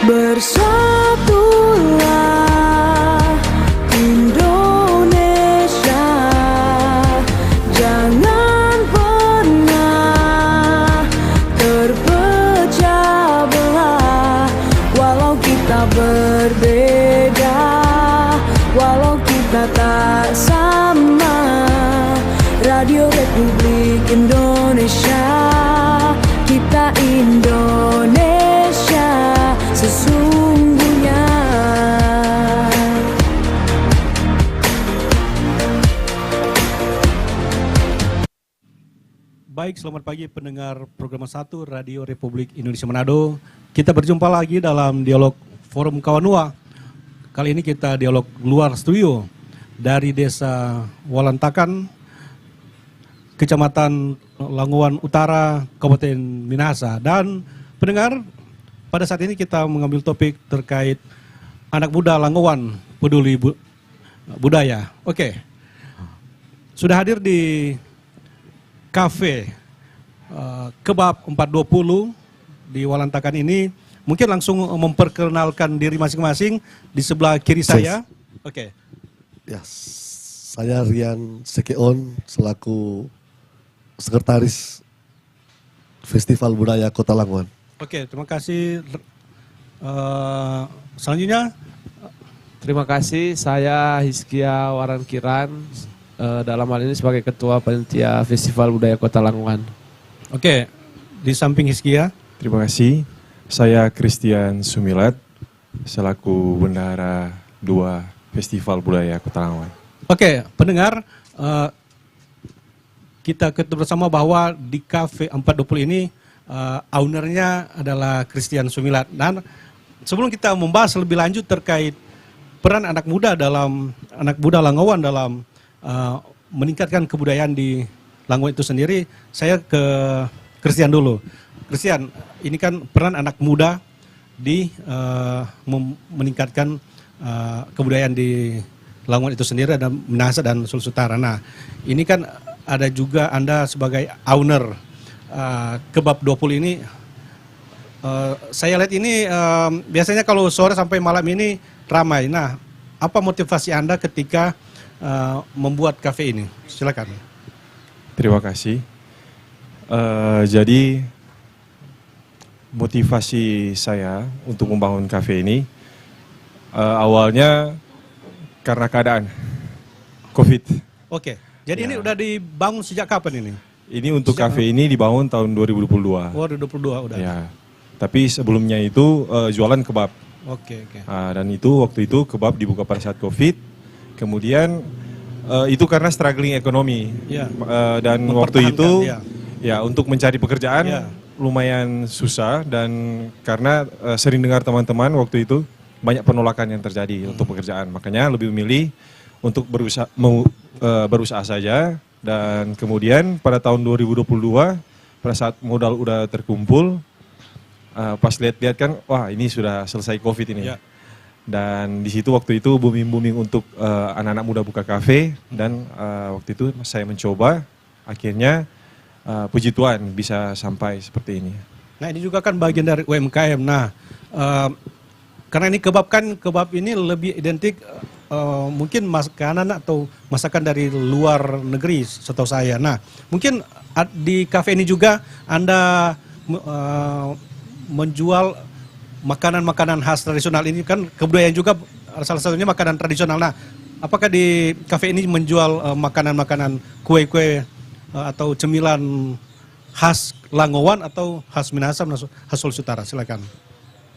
Bersatulah Indonesia, jangan pernah terpecah belah. Walau kita berbeda, walau kita tak sama, Radio Republik Indonesia, kita Indonesia sesungguhnya. Baik, selamat pagi pendengar program 1 Radio Republik Indonesia Manado. Kita berjumpa lagi dalam dialog Forum Kawanua. Kali ini kita dialog luar studio dari Desa Walantakan, Kecamatan Langowan Utara, Kabupaten Minahasa. Dan pendengar, pada saat ini kita mengambil topik terkait anak muda Langowan peduli budaya. Oke, sudah hadir di Cafe Kebab 420 di Walantakan ini. Mungkin langsung memperkenalkan diri masing-masing di sebelah kiri saya. Oke. Ya, saya Rian Sekeon selaku Sekretaris Festival Budaya Kota Langowan. Oke, terima kasih. Selanjutnya, Terima kasih, saya Hizkia Warankiran, dalam hal ini sebagai Ketua Panitia Festival Budaya Kota Langowan. oke, di samping Hizkia. Terima kasih. Saya Christian Sumilat selaku Bendahara 2 Festival Budaya Kota Langowan. Oke, pendengar, kita ketemu bersama bahwa di Cafe 420 ini ownernya adalah Christian Sumilat. Dan sebelum kita membahas lebih lanjut terkait peran anak muda Langowan dalam meningkatkan kebudayaan di Langowan itu sendiri, saya ke Christian dulu. Christian, ini kan peran anak muda di meningkatkan kebudayaan di Langowan itu sendiri, ada Minahasa dan Sulawesi Utara. Nah, ini kan ada juga Anda sebagai owner Kebab 20 ini. Saya lihat ini biasanya kalau sore sampai malam ini ramai. Nah, apa motivasi Anda ketika membuat kafe ini? Silakan. Terima kasih. Jadi motivasi saya untuk membangun kafe ini awalnya karena keadaan COVID. Oke, jadi Ya. ini udah dibangun sejak kapan ini? Ini untuk kafe ini dibangun tahun 2022. Oh, 2022 udah. Ya. Tapi sebelumnya itu jualan kebab. Oke. Dan itu waktu itu kebab dibuka pada saat COVID. Kemudian itu karena struggling ekonomi. Ya. Dan waktu itu Mempertahankan, ya untuk mencari pekerjaan Ya. lumayan susah, dan karena sering dengar teman-teman waktu itu banyak penolakan yang terjadi untuk pekerjaan. Makanya lebih memilih untuk berusaha saja. Dan kemudian pada tahun 2022 pada saat modal udah terkumpul, pas lihat-lihat kan, wah ini sudah selesai COVID ini. Ya. Dan di situ waktu itu booming untuk anak-anak muda buka kafe, dan waktu itu saya mencoba, akhirnya puji Tuhan bisa sampai seperti ini. Nah, ini juga kan bagian dari UMKM. Nah, karena ini kebab ini lebih identik mungkin makanan atau masakan dari luar negeri setahu saya. Nah, mungkin di kafe ini juga Anda menjual makanan-makanan khas tradisional. Ini kan kebudayaan juga salah satunya makanan tradisional. Nah, apakah di kafe ini menjual makanan-makanan kue-kue atau cemilan khas Langowan atau khas Minahasa, khas Sulawesi Utara? Silakan.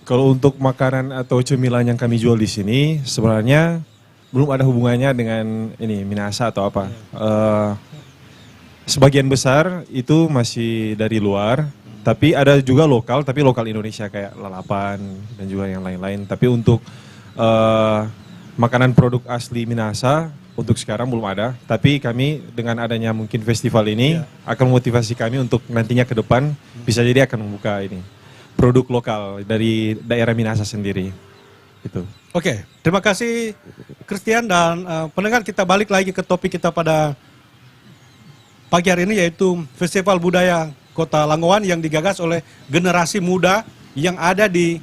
Kalau untuk makanan atau cemilan yang kami jual di sini sebenarnya belum ada hubungannya dengan ini Minahasa atau apa. Sebagian besar itu masih dari luar, tapi ada juga lokal, tapi lokal Indonesia kayak lalapan dan juga yang lain-lain. Tapi untuk makanan produk asli Minahasa untuk sekarang belum ada. Tapi kami dengan adanya mungkin festival ini akan memotivasi kami untuk nantinya ke depan bisa jadi akan membuka ini produk lokal dari daerah Minahasa sendiri. Itu. Oke, terima kasih Christian, dan pendengar, kita balik lagi ke topik kita pada pagi hari ini, yaitu Festival Budaya Kota Langowan yang digagas oleh generasi muda yang ada di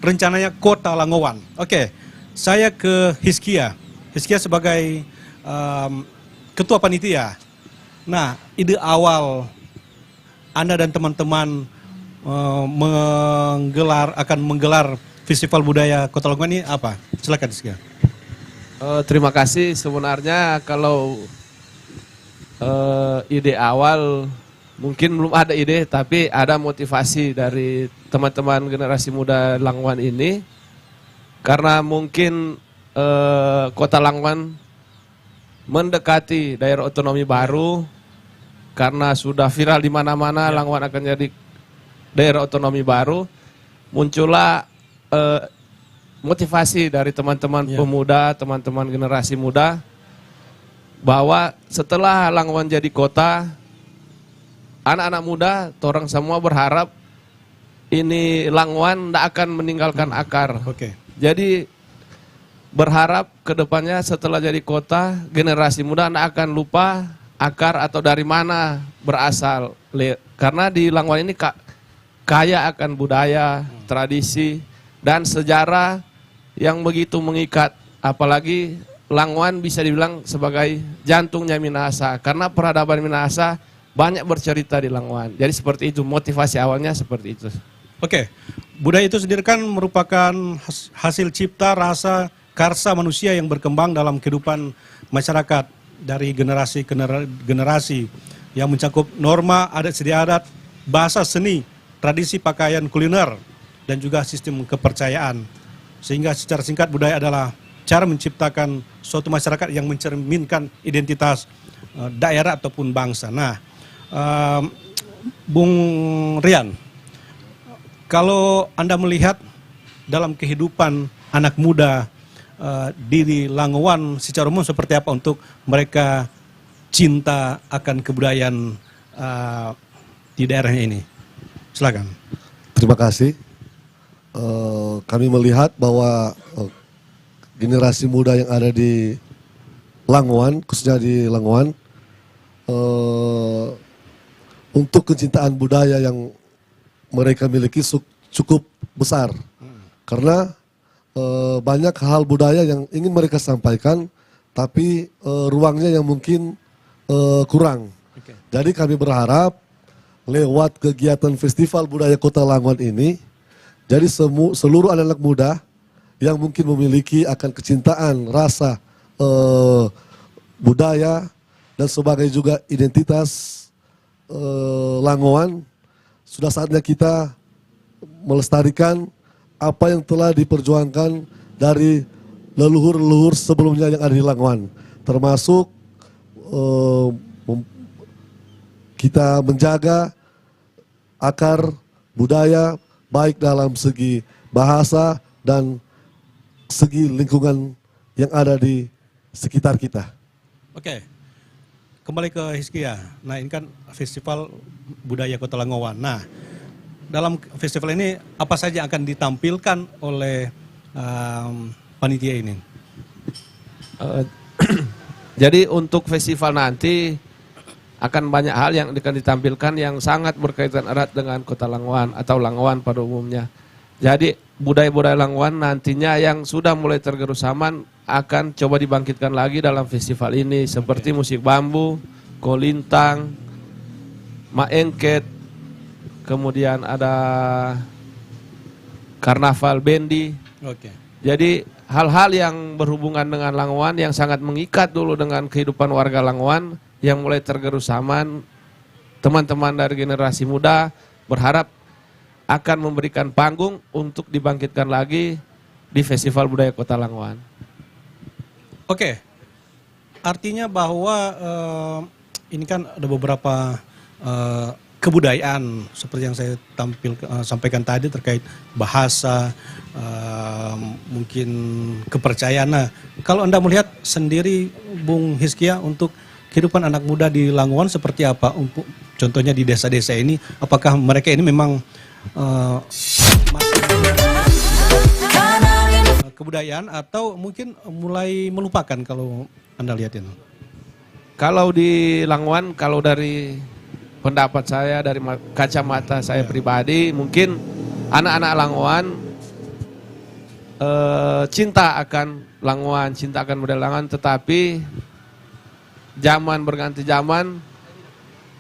rencananya Kota Langowan. Oke, saya ke Hizkia. Hizkia sebagai ketua panitia. Nah, ide awal Anda dan teman-teman akan menggelar Festival Budaya Kota Langowan ini apa? Silakan Hizkia. Terima kasih. Sebenarnya kalau ide awal mungkin belum ada ide, tapi ada motivasi dari teman-teman generasi muda Langowan ini. Karena mungkin Kota Langowan mendekati daerah otonomi baru, karena sudah viral di mana-mana Langowan akan jadi daerah otonomi baru, muncullah motivasi dari teman-teman pemuda, teman-teman generasi muda, bahwa setelah Langowan jadi kota, anak-anak muda, orang semua berharap ini Langowan tidak akan meninggalkan akar. Oke. Jadi berharap kedepannya setelah jadi kota, generasi muda tidak akan lupa akar atau dari mana berasal. Karena di Langowan ini kaya akan budaya, tradisi, dan sejarah yang begitu mengikat. Apalagi Langowan bisa dibilang sebagai jantungnya Minahasa, karena peradaban Minahasa banyak bercerita di Langowan. Jadi seperti itu, motivasi awalnya seperti itu. Oke, budaya itu sendiri kan merupakan hasil cipta rasa karsa manusia yang berkembang dalam kehidupan masyarakat dari generasi ke generasi yang mencakup norma, adat istiadat, bahasa, seni, tradisi, pakaian, kuliner, dan juga sistem kepercayaan. Sehingga secara singkat budaya adalah cara menciptakan suatu masyarakat yang mencerminkan identitas daerah ataupun bangsa. Nah, Bung Rian, kalau Anda melihat dalam kehidupan anak muda di Langowan secara umum seperti apa untuk mereka cinta akan kebudayaan di daerahnya ini? Silakan. Terima kasih. Kami melihat bahwa generasi muda yang ada di Langowan, khususnya di Langowan, untuk kecintaan budaya yang mereka miliki cukup besar. Karena banyak hal budaya yang ingin mereka sampaikan, tapi ruangnya yang mungkin kurang. Oke. Jadi kami berharap lewat kegiatan Festival Budaya Kota Langowan ini, jadi seluruh anak-anak muda yang mungkin memiliki akan kecintaan, rasa budaya, dan sebagai juga identitas Langowan, sudah saatnya kita melestarikan apa yang telah diperjuangkan dari leluhur-leluhur sebelumnya yang ada di Langowan. Termasuk kita menjaga akar budaya baik dalam segi bahasa dan segi lingkungan yang ada di sekitar kita. Oke, kembali ke Hizkia. Nah, ini kan Festival Budaya Kota Langowan. Nah, dalam festival ini apa saja akan ditampilkan oleh panitia ini? Jadi untuk festival nanti akan banyak hal yang akan ditampilkan yang sangat berkaitan erat dengan Kota Langowan atau Langowan pada umumnya. Jadi budaya-budaya Langowan nantinya yang sudah mulai tergerus zaman akan coba dibangkitkan lagi dalam festival ini, seperti musik bambu, kolintang, maengket, kemudian ada karnaval bendi. Oke. Jadi hal-hal yang berhubungan dengan Langowan yang sangat mengikat dulu dengan kehidupan warga Langowan yang mulai tergerus zaman, teman-teman dari generasi muda berharap akan memberikan panggung untuk dibangkitkan lagi di Festival Budaya Kota Langowan. Oke, artinya bahwa ini kan ada beberapa kebudayaan seperti yang saya sampaikan tadi terkait bahasa, mungkin kepercayaan. Nah, kalau Anda melihat sendiri, Bung Hizkia, untuk kehidupan anak muda di Langowan seperti apa? Contohnya di desa-desa ini, apakah mereka ini memang masih kebudayaan atau mungkin mulai melupakan kalau Anda lihat ini? Kalau di Langowan, kalau dari pendapat saya, dari kacamata saya pribadi, mungkin anak-anak Langowan cinta akan Langowan, cinta akan budaya Langowan, tetapi zaman berganti zaman,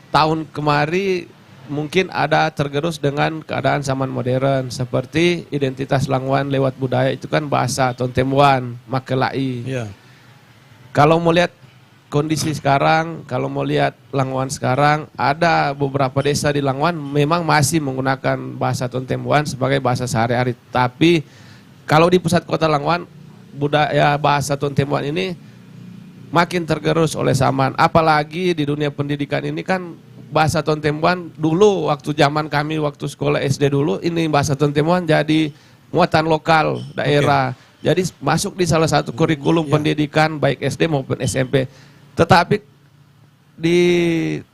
tahun kemari mungkin ada tergerus dengan keadaan zaman modern, seperti identitas Langowan lewat budaya itu kan bahasa Tontemuan, Makelai. Ya. Kalau mau lihat kondisi sekarang, kalau mau lihat Langowan sekarang, ada beberapa desa di Langowan memang masih menggunakan bahasa Tontemuan sebagai bahasa sehari-hari. Tapi kalau di pusat kota Langowan, budaya bahasa Tontemuan ini makin tergerus oleh zaman. Apalagi di dunia pendidikan ini kan bahasa Tontemuan dulu waktu zaman kami waktu sekolah SD dulu, ini bahasa Tontemuan jadi muatan lokal daerah. Jadi masuk di salah satu kurikulum pendidikan baik SD maupun SMP. Tetapi di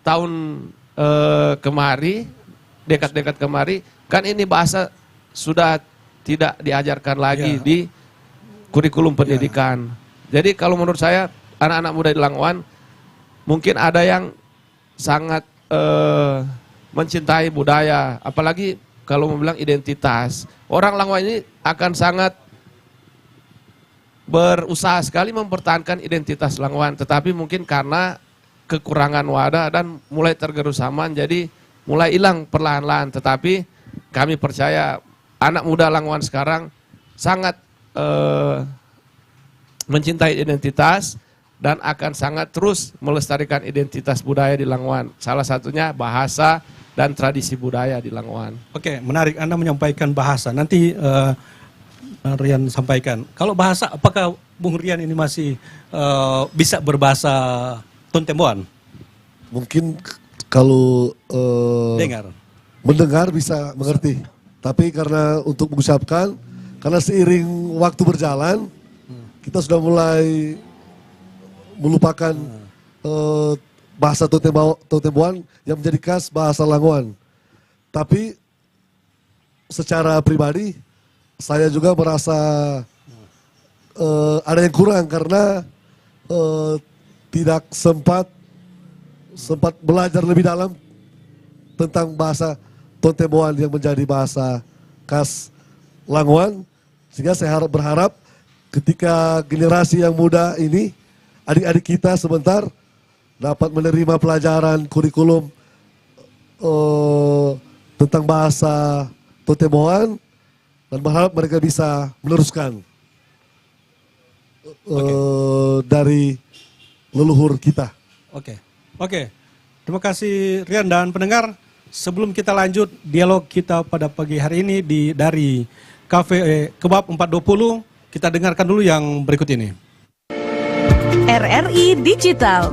tahun kemari, dekat-dekat kemari, kan ini bahasa sudah tidak diajarkan lagi di kurikulum pendidikan. Jadi kalau menurut saya, anak-anak muda di Langowan, mungkin ada yang sangat mencintai budaya, apalagi kalau mau bilang identitas. Orang Langowan ini akan sangat berusaha sekali mempertahankan identitas Langowan, tetapi mungkin karena kekurangan wadah dan mulai tergerus zaman, jadi mulai hilang perlahan-lahan. Tetapi kami percaya anak muda Langowan sekarang sangat mencintai identitas dan akan sangat terus melestarikan identitas budaya di Langowan. Salah satunya bahasa dan tradisi budaya di Langowan. Oke, menarik Anda menyampaikan bahasa. Nanti Rian sampaikan. Kalau bahasa, apakah Bung Rian ini masih bisa berbahasa Tontemuan? Mungkin kalau mendengar bisa mengerti. Tapi karena untuk mengucapkan, karena seiring waktu berjalan, kita sudah mulai melupakan bahasa Tontemuan yang menjadi khas bahasa Langowan. Tapi secara pribadi, saya juga merasa ada yang kurang karena tidak sempat belajar lebih dalam tentang bahasa Tontemuan yang menjadi bahasa khas Langowan. Sehingga saya berharap ketika generasi yang muda ini, adik-adik kita sebentar dapat menerima pelajaran kurikulum tentang bahasa Tontemuan, dan berharap mereka bisa meneruskan dari leluhur kita. Oke. Terima kasih Rian dan pendengar. Sebelum kita lanjut dialog kita pada pagi hari ini dari Cafe Kebab 420, kita dengarkan dulu yang berikut ini. RRI Digital.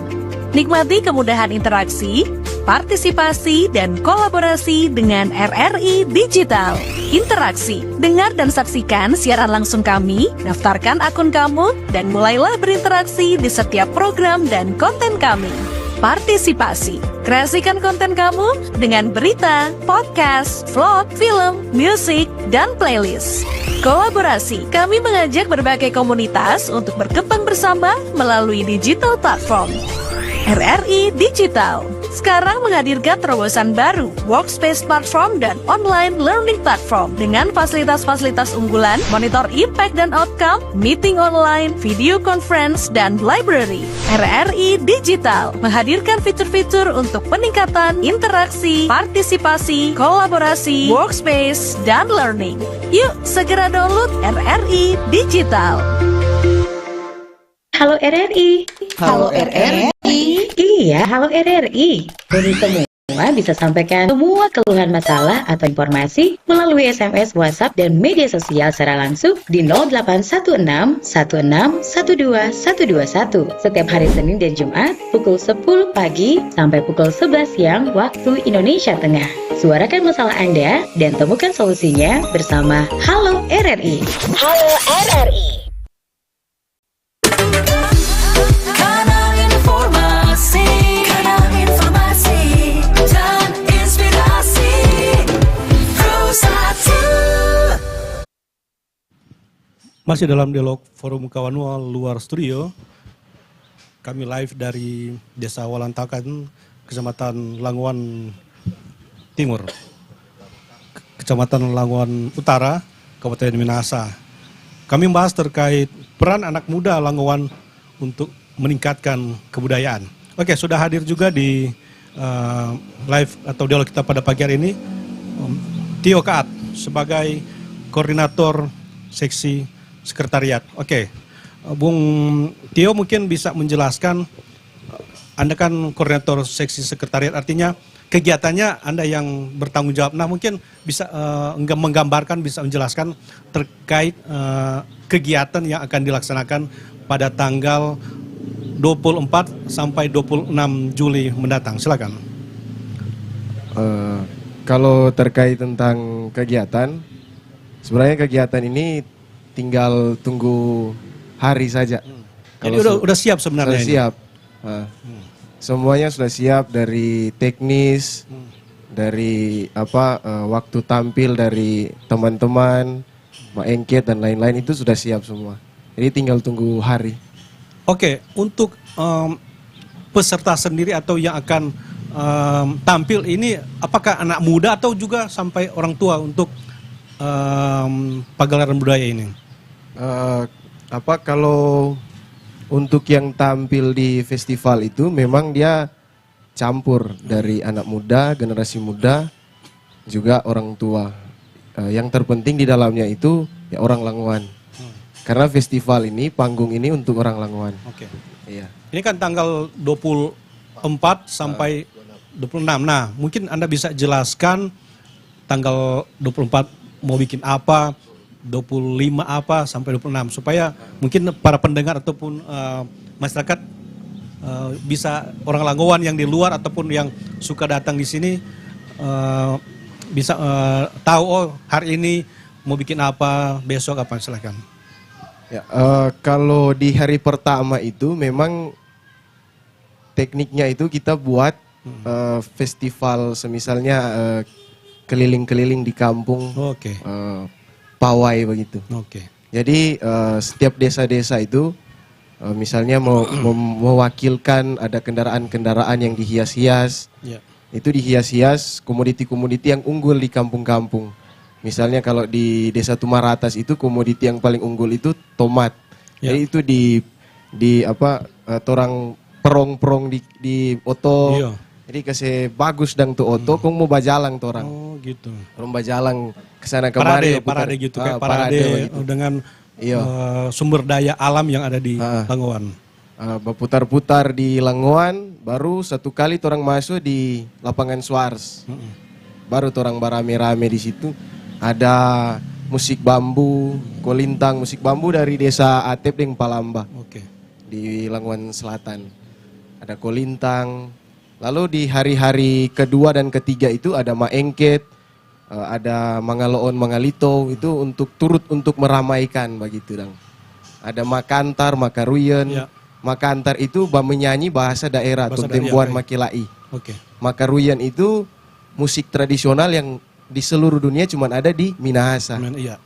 Nikmati kemudahan interaksi, partisipasi, dan kolaborasi dengan RRI Digital. Interaksi, dengar dan saksikan siaran langsung kami, daftarkan akun kamu, dan mulailah berinteraksi di setiap program dan konten kami. Partisipasi, kreasikan konten kamu dengan berita, podcast, vlog, film, musik, dan playlist. Kolaborasi, kami mengajak berbagai komunitas untuk berkembang bersama melalui digital platform. RRI Digital sekarang menghadirkan terobosan baru, workspace platform dan online learning platform dengan fasilitas-fasilitas unggulan, monitor impact dan outcome, meeting online, video conference, dan library. RRI Digital menghadirkan fitur-fitur untuk peningkatan interaksi, partisipasi, kolaborasi, workspace, dan learning. Yuk segera download RRI Digital. Halo RRI. Halo RRI. Iya, halo RRI. Dari semua bisa sampaikan semua keluhan masalah atau informasi melalui SMS, WhatsApp, dan media sosial secara langsung di 0816 16 12 121 setiap hari Senin dan Jumat pukul 10 pagi sampai pukul 11 siang waktu Indonesia Tengah. Suarakan masalah Anda dan temukan solusinya bersama Halo RRI. Halo RRI. Masih dalam dialog Forum Kawanua luar studio. Kami live dari Desa Walantakan, Kecamatan Langowan Timur, Kecamatan Langowan Utara, Kabupaten Minahasa. kami membahas terkait peran anak muda Langowan untuk meningkatkan kebudayaan. Oke, sudah hadir juga di live atau dialog kita pada pagi hari ini Tio Kaat sebagai koordinator seksi sekretariat. Oke, Bung Tio mungkin bisa menjelaskan, Anda kan koordinator seksi sekretariat, artinya kegiatannya Anda yang bertanggung jawab. Nah, mungkin bisa menggambarkan, bisa menjelaskan terkait kegiatan yang akan dilaksanakan pada tanggal 24 sampai 26 Juli mendatang. Silakan. Kalau terkait tentang kegiatan, sebenarnya kegiatan ini tinggal tunggu hari saja. Jadi udah siap sebenarnya. Sudah siap. Semuanya sudah siap, dari teknis, dari waktu tampil dari teman-teman, engket dan lain-lain itu sudah siap semua. Jadi tinggal tunggu hari. Oke, untuk peserta sendiri atau yang akan tampil ini, apakah anak muda atau juga sampai orang tua untuk pagelaran budaya ini? Kalau untuk yang tampil di festival itu memang dia campur dari anak muda, generasi muda, juga orang tua. Yang terpenting di dalamnya itu ya orang Langowan. Karena festival ini, panggung ini untuk orang Langowan. Oke. Iya. Ini kan tanggal 24 sampai 26. Nah, mungkin Anda bisa jelaskan tanggal 24 mau bikin apa, 25 apa sampai 26 supaya mungkin para pendengar ataupun masyarakat bisa, orang Langowan yang di luar ataupun yang suka datang di sini bisa tahu, oh hari ini mau bikin apa, besok apa, silakan. Ya, kalau di hari pertama itu memang tekniknya itu kita buat festival, semisalnya keliling-keliling di kampung, pawai begitu. Jadi setiap desa-desa itu misalnya mewakilkan ada kendaraan-kendaraan yang dihias-hias, itu dihias-hias komoditi-komoditi yang unggul di kampung-kampung. Misalnya kalau di Desa Tumaratas itu komoditi yang paling unggul itu tomat. Jadi itu torang perong-perong di oto. Jadi kasih bagus dang tuh oto, kong mau bajalang torang. Oh gitu. Orang bajalang kesana kemari. Parade gitu, kayak parade dengan sumber daya alam yang ada di Langowan. Berputar-putar di Langowan, baru satu kali torang masuk di lapangan Suars. Baru torang barame-rame di situ. Ada musik bambu, kolintang, musik bambu dari Desa Atep dan Palamba. Di Langowan Selatan. Ada kolintang. Lalu di hari-hari kedua dan ketiga itu ada maengket, ada mangaloon, mangalito, itu untuk turut untuk meramaikan begitu dang. Ada makantar, makaruyen. Makantar itu menyanyi bahasa daerah, Tontembuan Makilai. Makaruyen itu musik tradisional yang di seluruh dunia cuma ada di Minahasa.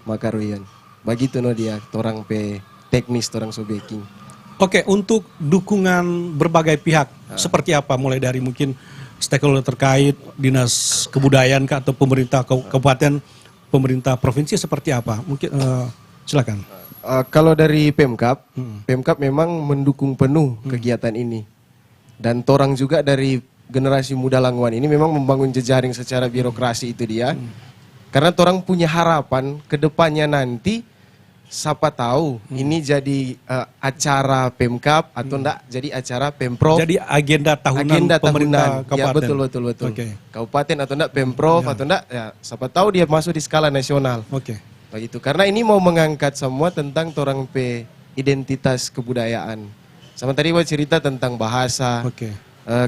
Makaruyen. Begitu no dia, torang pe teknis, torang sobeking. Oke, untuk dukungan berbagai pihak seperti apa? Mulai dari mungkin stakeholder terkait, dinas kebudayaan atau pemerintah kabupaten, pemerintah provinsi seperti apa? Mungkin silakan. Kalau dari Pemkab, Pemkab memang mendukung penuh kegiatan ini. Dan torang juga dari generasi muda Langowan ini memang membangun jejaring secara birokrasi itu dia. Karena torang punya harapan ke depannya nanti, siapa tahu ini jadi acara Pemkab atau enggak jadi acara Pemprov. Jadi agenda tahunan pemerintah kabupaten. Ya, betul. Kabupaten atau enggak Pemprov atau enggak, ya siapa tahu dia masuk di skala nasional. Begitu. Karena ini mau mengangkat semua tentang torang pe identitas kebudayaan. Sama tadi gua cerita tentang bahasa.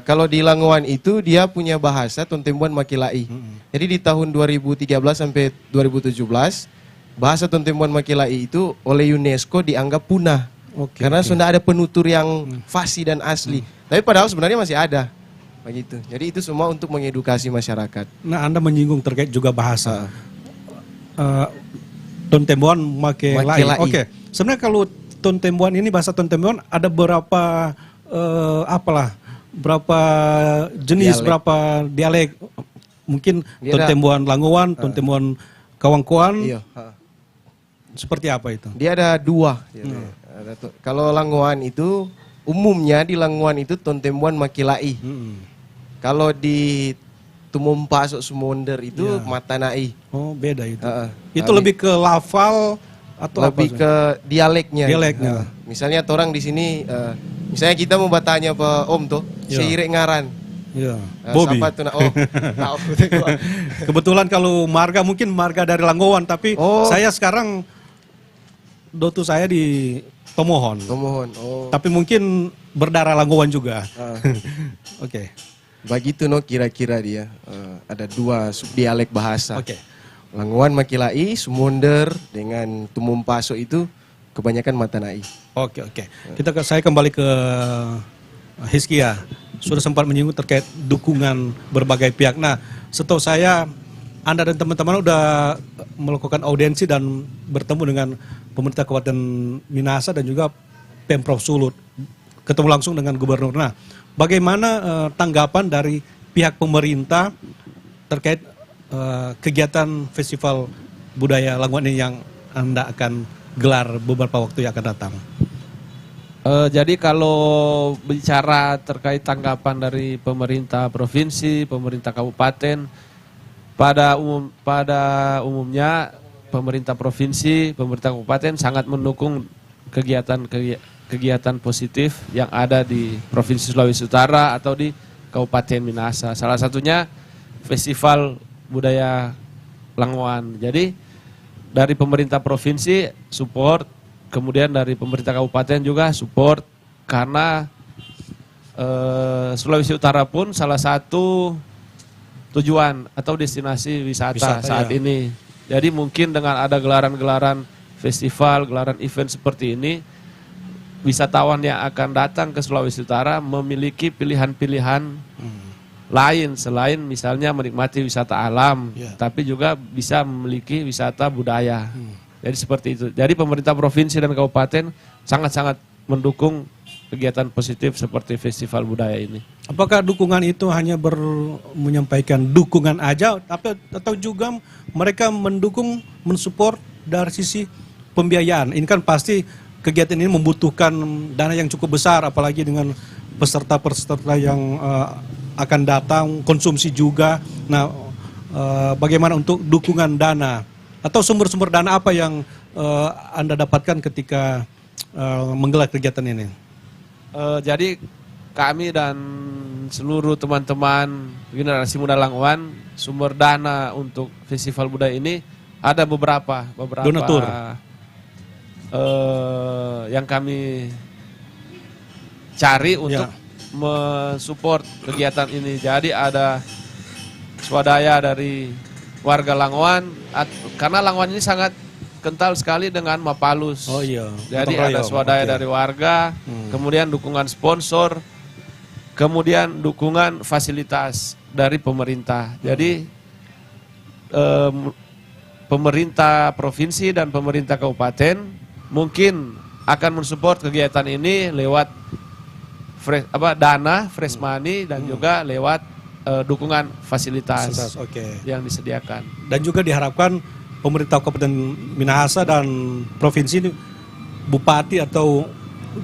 Kalau di Langowan itu dia punya bahasa Tontembuan Makilai. Jadi di tahun 2013 sampai 2017 bahasa Tontembuan Makilai itu oleh UNESCO dianggap punah. Karena sudah ada penutur yang fasih dan asli. Tapi padahal sebenarnya masih ada. Begitu. Jadi itu semua untuk mengedukasi masyarakat. Nah, Anda menyinggung terkait juga bahasa. Tontembuan Makilai. Sebenarnya kalau Tontembuan ini, bahasa Tontembuan ada berapa berapa jenis, berapa dialek? Mungkin Tontembuan Langowan, Tontembuan Kawangkoan. seperti apa itu? Dia ada dua. Kalau Langowan itu umumnya di Langowan itu Tontembuan Makilai. Kalau di Tumumpa Sumonder itu Matanai. Oh, beda itu. Itu lebih ke lafal atau lebih apa? Ke dialeknya. Dialeknya. Misalnya orang di sini, misalnya kita mau bertanya ke Om tuh, seirek ngaran. Iya. Bobby. Siapa tuh? Kebetulan kalau marga mungkin marga dari Langowan, tapi saya sekarang dotu saya di Tomohon. Tomohon. Tapi mungkin berdarah Langowan juga. Oke. Begitu kira-kira dia. Ada dua subdialek bahasa. Oke. Langowan Makilai, Sumonder dengan Tumumpaso itu kebanyakan Matanai. Oke. Saya kembali ke Hizkia. Sudah sempat menyinggung terkait dukungan berbagai pihak. Nah, setahu saya Anda dan teman-teman sudah melakukan audiensi dan bertemu dengan pemerintah Kabupaten Minahasa dan juga Pemprov Sulut. Ketemu langsung dengan gubernur. Nah, bagaimana tanggapan dari pihak pemerintah terkait kegiatan festival budaya Langowan ini yang Anda akan gelar beberapa waktu yang akan datang? Jadi kalau bicara terkait tanggapan dari pemerintah provinsi, pemerintah kabupaten, pada umumnya pemerintah provinsi, pemerintah kabupaten sangat mendukung kegiatan positif yang ada di Provinsi Sulawesi Utara atau di Kabupaten Minahasa. Salah satunya Festival Budaya Langowan. Jadi dari pemerintah provinsi support, kemudian dari pemerintah kabupaten juga support, karena Sulawesi Utara pun salah satu tujuan atau destinasi wisata saat ini. Jadi mungkin dengan ada gelaran-gelaran festival, gelaran event seperti ini, wisatawan yang akan datang ke Sulawesi Utara memiliki pilihan-pilihan lain selain misalnya menikmati wisata alam, tapi juga bisa memiliki wisata budaya. Jadi seperti itu. Jadi pemerintah provinsi dan kabupaten sangat-sangat mendukung kegiatan positif seperti festival budaya ini. Apakah dukungan itu hanya menyampaikan dukungan aja, atau juga mereka mendukung, mensupport dari sisi pembiayaan? Ini kan pasti kegiatan ini membutuhkan dana yang cukup besar, apalagi dengan peserta-peserta yang akan datang, konsumsi juga. Nah, bagaimana untuk dukungan dana? Atau sumber-sumber dana apa yang Anda dapatkan ketika menggelar kegiatan ini? Jadi kami dan seluruh teman-teman generasi muda Langowan, sumber dana untuk festival budaya ini ada beberapa donatur yang kami cari untuk mensupport kegiatan ini. Jadi ada swadaya dari warga Langowan, karena Langowan ini sangat kental sekali dengan Mapalus. Oh iya. Jadi ada swadaya dari warga, kemudian dukungan sponsor, kemudian dukungan fasilitas dari pemerintah. Jadi pemerintah provinsi dan pemerintah kabupaten mungkin akan mensupport kegiatan ini lewat dana, fresh money, dan juga lewat dukungan fasilitas yang disediakan. Dan juga diharapkan pemerintah Kabupaten Minahasa dan provinsi ini, bupati atau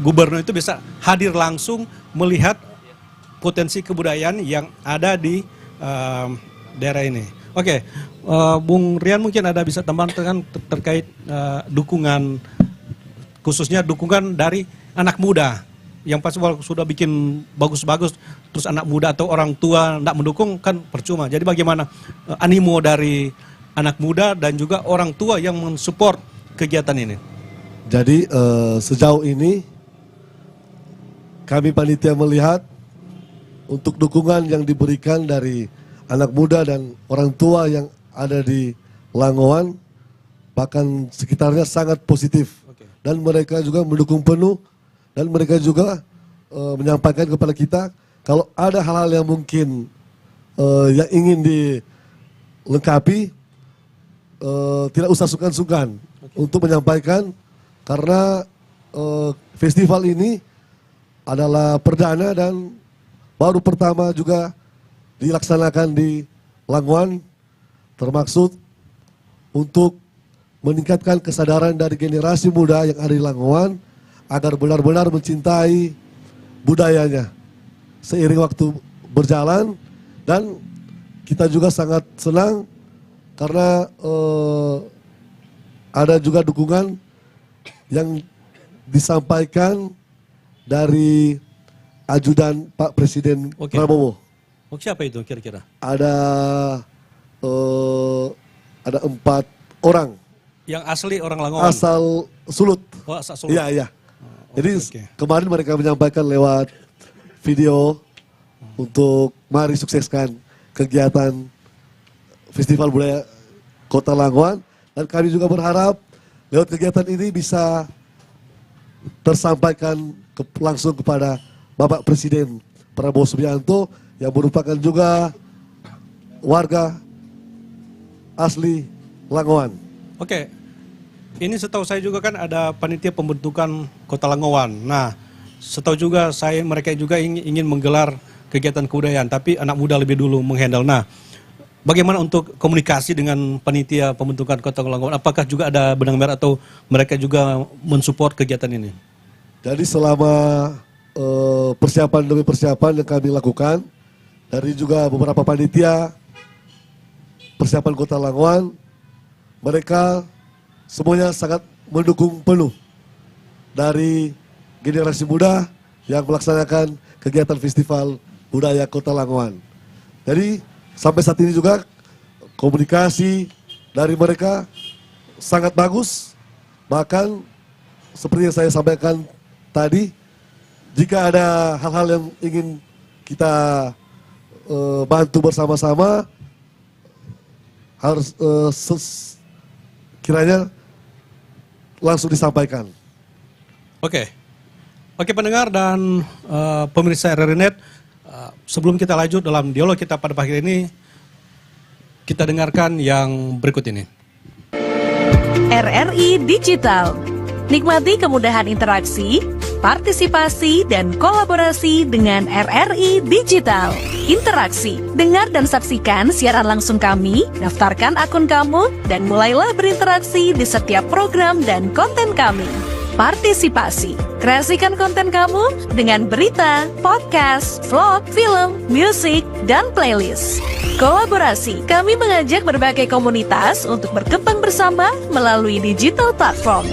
gubernur itu bisa hadir langsung melihat potensi kebudayaan yang ada di daerah ini. Oke, Bung Rian mungkin ada bisa tambahkan terkait dukungan, khususnya dukungan dari anak muda. Yang pasti sudah bikin bagus-bagus, terus anak muda atau orang tua tidak mendukung kan percuma. Jadi bagaimana animo dari anak muda dan juga orang tua yang mensupport kegiatan ini? Jadi sejauh ini kami panitia melihat untuk dukungan yang diberikan dari anak muda dan orang tua yang ada di Langowan, bahkan sekitarnya sangat positif. Dan mereka juga mendukung penuh. Dan mereka juga menyampaikan kepada kita kalau ada hal-hal yang mungkin yang ingin dilengkapi, tidak usah sungkan-sungkan untuk menyampaikan, karena festival ini adalah perdana dan baru pertama juga dilaksanakan di Langowan, termaksud untuk meningkatkan kesadaran dari generasi muda yang ada di Langowan agar benar-benar mencintai budayanya. Seiring waktu berjalan dan kita juga sangat senang karena ada juga dukungan yang disampaikan dari ajudan Pak Presiden Prabowo. Siapa itu kira-kira? Ada 4 orang. Yang asli orang Langowan? Asal Sulut. Oh, asal Sulut. Iya. Jadi kemarin mereka menyampaikan lewat video untuk mari sukseskan kegiatan Festival Budaya Kota Langowan. Dan kami juga berharap lewat kegiatan ini bisa tersampaikan langsung kepada Bapak Presiden Prabowo Subianto yang merupakan juga warga asli Langowan. Oke, ini setahu saya juga kan ada panitia pembentukan Kota Langowan. Nah, setahu juga mereka juga ingin menggelar kegiatan kebudayaan, tapi anak muda lebih dulu menghandle. Nah, bagaimana untuk komunikasi dengan panitia pembentukan Kota Langowan? Apakah juga ada benang merah atau mereka juga mensupport kegiatan ini? Jadi selama persiapan demi persiapan yang kami lakukan, dari juga beberapa panitia persiapan Kota Langowan, mereka semuanya sangat mendukung penuh dari generasi muda yang melaksanakan kegiatan Festival Budaya Kota Langowan. Jadi sampai saat ini juga komunikasi dari mereka sangat bagus. Bahkan seperti yang saya sampaikan tadi, jika ada hal-hal yang ingin kita bantu bersama-sama, harus kiranya langsung disampaikan. Oke, pendengar dan pemirsa RRI Net, sebelum kita lanjut dalam dialog kita pada pagi ini, kita dengarkan yang berikut ini. RRI Digital. Nikmati kemudahan interaksi, partisipasi, dan kolaborasi dengan RRI Digital. Interaksi, dengar dan saksikan siaran langsung kami, daftarkan akun kamu, dan mulailah berinteraksi di setiap program dan konten kami. Partisipasi, kreasikan konten kamu dengan berita, podcast, vlog, film, musik, dan playlist. Kolaborasi, kami mengajak berbagai komunitas untuk berkembang bersama melalui digital platform.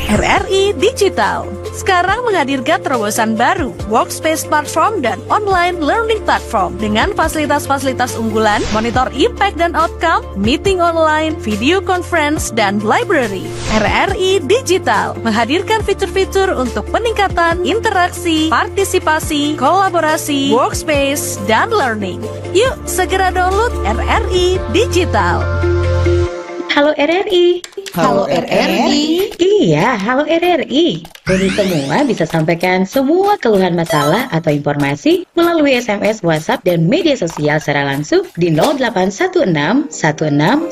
RRI Digital sekarang menghadirkan terobosan baru, workspace platform dan online learning platform dengan fasilitas-fasilitas unggulan, monitor impact dan outcome, meeting online, video conference, dan library. RRI Digital menghadirkan fitur-fitur untuk peningkatan interaksi, partisipasi, kolaborasi, workspace, dan learning. Yuk segera download RRI Digital. Halo RRI. Halo RRI. Iya, halo RRI. Kami semua bisa sampaikan semua keluhan masalah atau informasi melalui SMS, WhatsApp, dan media sosial secara langsung di 0816 16 12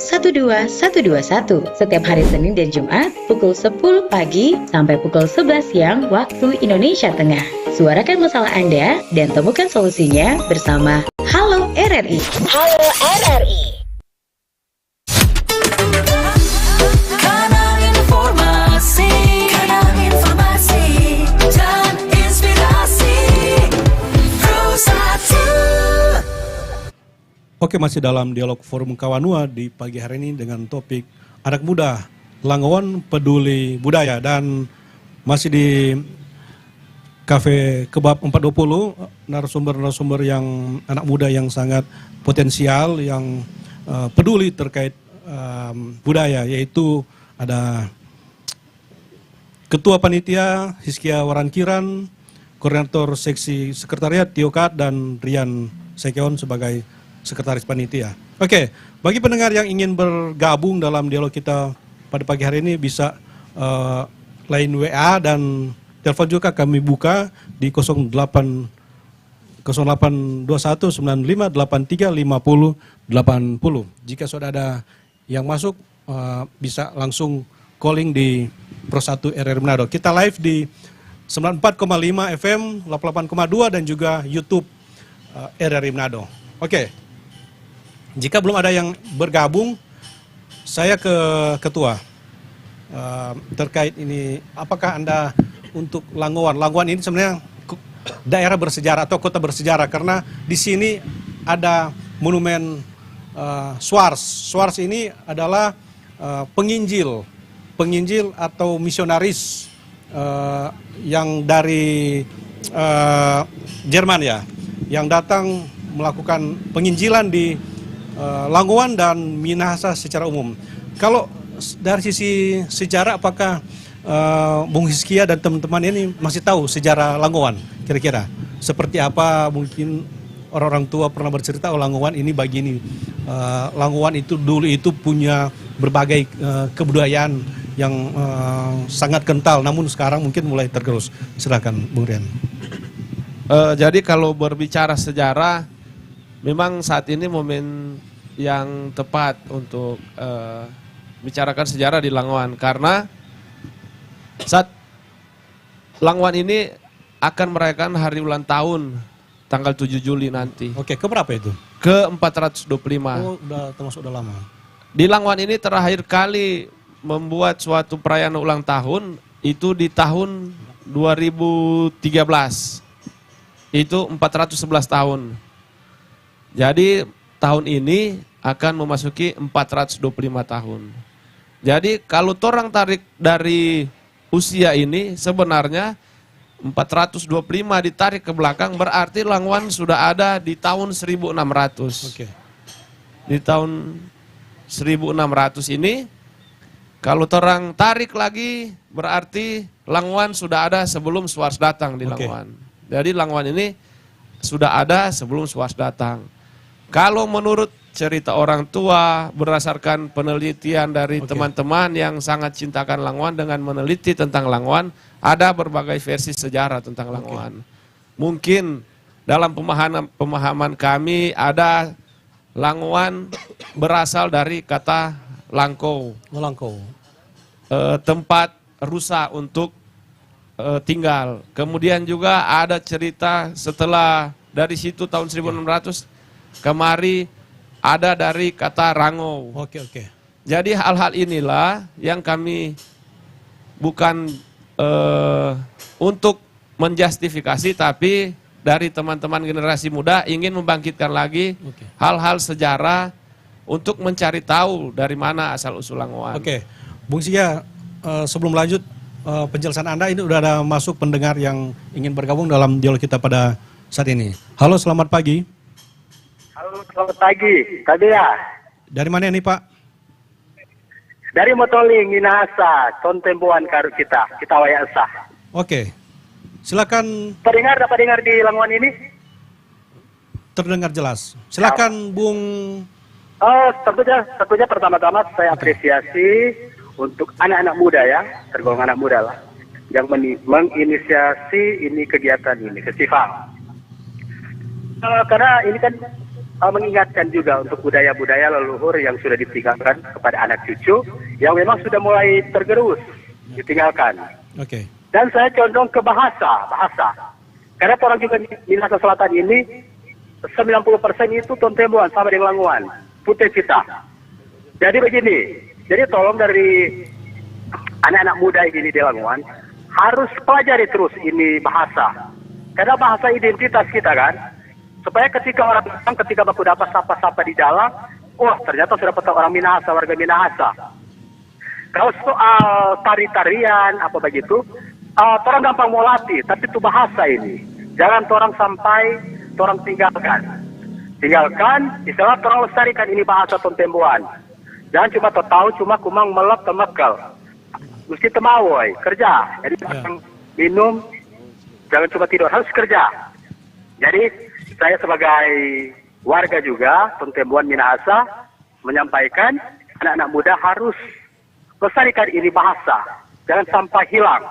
121 setiap hari Senin dan Jumat pukul 10 pagi sampai pukul 11 siang waktu Indonesia Tengah. Suarakan masalah Anda dan temukan solusinya bersama Halo RRI. Halo RRI. Oke, masih dalam dialog Forum Kawanua di pagi hari ini dengan topik anak muda Langowan peduli budaya, dan masih di Cafe Kebab 420 narasumber-narasumber yang anak muda yang sangat potensial, yang peduli terkait budaya, yaitu ada Ketua Panitia Hizkia Warankiran, Koordinator Seksi Sekretariat Tio Kat, dan Rian Sekeon sebagai Sekretaris Panitia. Oke, bagi pendengar yang ingin bergabung dalam dialog kita pada pagi hari ini bisa line WA dan telepon juga kami buka di 0821 95 83 50 80. Jika sudah ada yang masuk bisa langsung calling di Pro 1 RRI Manado. Kita live di 94,5 FM, 88,2 dan juga YouTube RRI Manado. Oke. Jika belum ada yang bergabung, saya ke Ketua. terkait ini, apakah Anda untuk Langowan ini sebenarnya daerah bersejarah atau kota bersejarah karena di sini ada monumen Swarts. Swarts ini adalah penginjil atau misionaris yang dari Jerman ya, yang datang melakukan penginjilan di Langowan dan Minahasa secara umum. Kalau dari sisi sejarah, apakah Bung Hizkia dan teman-teman ini masih tahu sejarah Langowan kira-kira? Seperti apa mungkin orang-orang tua pernah bercerita, oh Langowan ini begini. Langowan itu dulu itu punya berbagai kebudayaan yang sangat kental, namun sekarang mungkin mulai tergerus. Silakan Bung Rian. Jadi kalau berbicara sejarah, memang saat ini momen yang tepat untuk bicarakan sejarah di Langowan, karena saat Langowan ini akan merayakan hari ulang tahun tanggal 7 Juli nanti. Oke, keberapa itu? Ke 425. Oh, termasuk udah lama. Di Langowan ini terakhir kali membuat suatu perayaan ulang tahun itu di tahun 2013. Itu 411 tahun. Jadi tahun ini akan memasuki 425 tahun. Jadi kalau orang tarik dari usia ini sebenarnya 425 ditarik ke belakang berarti Langowan sudah ada di tahun 1600. Oke. Di tahun 1600 ini kalau orang tarik lagi berarti Langowan sudah ada sebelum Swarts datang di Langowan. Jadi Langowan ini sudah ada sebelum Swarts datang. Kalau menurut cerita orang tua berdasarkan penelitian dari teman-teman yang sangat cintakan Langowan dengan meneliti tentang Langowan, ada berbagai versi sejarah tentang Langowan. Mungkin dalam pemahaman kami ada Langowan berasal dari kata langkau. Langkau. Tempat rusa untuk tinggal. Kemudian juga ada cerita setelah dari situ tahun 1600 kemari ada dari kata rangau. Oke. Jadi hal-hal inilah yang kami bukan untuk menjustifikasi, tapi dari teman-teman generasi muda ingin membangkitkan lagi hal-hal sejarah untuk mencari tahu dari mana asal-usul Langowan. Oke, Bung Hizkia, sebelum lanjut penjelasan Anda, ini udah ada masuk pendengar yang ingin bergabung dalam dialog kita pada saat ini. Halo, selamat pagi. Halo, selamat pagi. Tadi ya. Dari mana ini Pak? Dari Motoling, Minahasa, Tontembuan Karu kita Wayasa. Oke, silakan. Dapat dengar di Langowan ini? Terdengar jelas. Silakan Bung. Oh, tentunya pertama-tama saya apresiasi untuk anak-anak muda ya, tergolong anak muda lah, yang menginisiasi ini kegiatan ini, festival. Karena ini kan mengingatkan juga untuk budaya-budaya leluhur yang sudah ditinggalkan kepada anak cucu, yang memang sudah mulai tergerus, ditinggalkan. Oke. Dan saya condong ke bahasa. Karena orang juga di Minahasa Selatan ini, 90% itu Tontembuan sama dengan Langowan, putih kita. Jadi begini, jadi tolong dari anak-anak muda ini di Langowan, harus pelajari terus ini bahasa. Karena bahasa identitas kita kan, supaya ketika orang datang, ketika baku dapat sapa-sapa di jalan, wah ternyata sudah dapat orang Minahasa, warga Minahasa. Kalau soal tari-tarian, apa begitu, orang gampang mau latih, tapi itu bahasa ini. Jangan orang sampai, orang tinggalkan. Istilah orang lestarikan ini bahasa Tontembuan. Jangan cuma tahu, cuma kumang melek temekal. Mesti temawai, kerja. Jadi jangan minum, jangan cuma tidur, harus kerja. Jadi saya sebagai warga juga Tontembuan Minahasa menyampaikan anak-anak muda harus lestarikan ini bahasa, jangan sampai hilang.